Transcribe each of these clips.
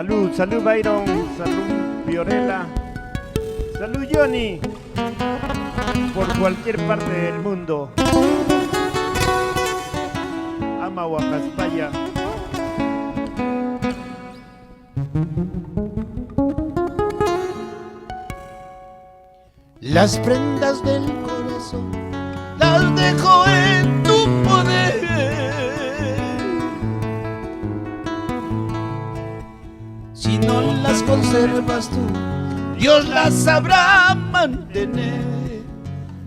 Salud, salud Byron, salud Fiorella, salud Johnny, por cualquier parte del mundo. Ama Huacaspaya. Las prendas del corazón las dejo en tu poder. Si no las conservas tú, Dios las sabrá mantener,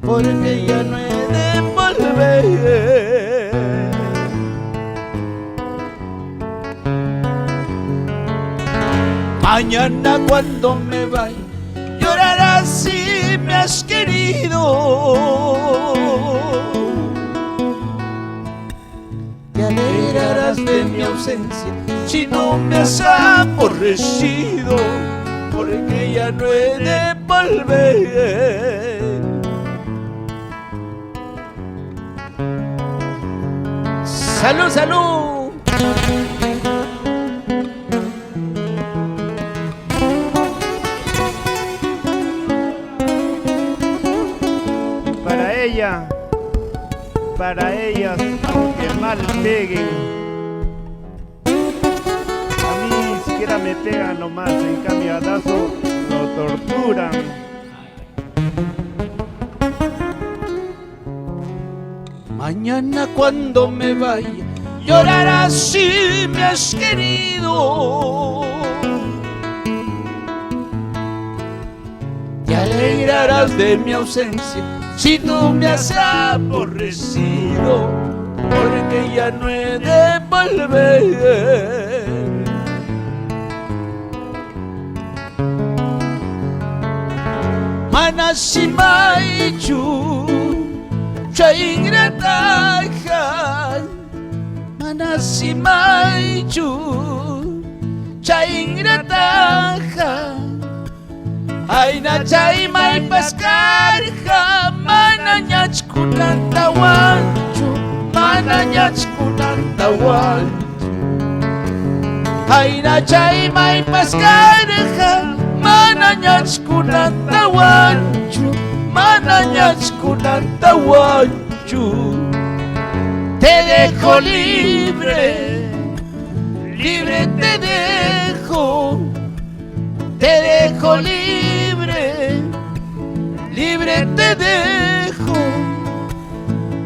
porque ya no he de volver. Mañana cuando me vaya, llorarás si me has querido. Te alegrarás de mi ausencia si no me has aborrecido, porque ya no he de volver. ¡Salud, salud! Para ellas, aunque mal peguen, a mí ni siquiera me pegan nomás, en cambio a Dazo lo torturan. Mañana cuando me vaya, llorarás si me has querido. Te alegrarás de mi ausencia si no me has aborrecido, porque ya no he de volver. Manasimaichu chaingratajan, Manasimaichu chaingratajan. Aina chay may paskarja, mananyachkunanta wanchu, mananyachkunanta wanchu. Aina chay may paskarja, mananyachkunanta wanchu, mananyachkunanta wanchu. Te dejo libre, libre te dejo. Te dejo libre, libre te dejo.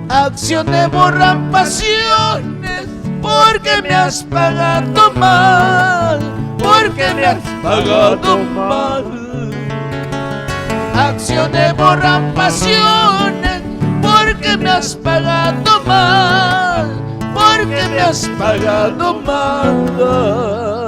Acciones borran pasiones, porque me has pagado mal, porque me has pagado mal. Acciones borran pasiones, porque me has pagado mal, porque me has pagado mal.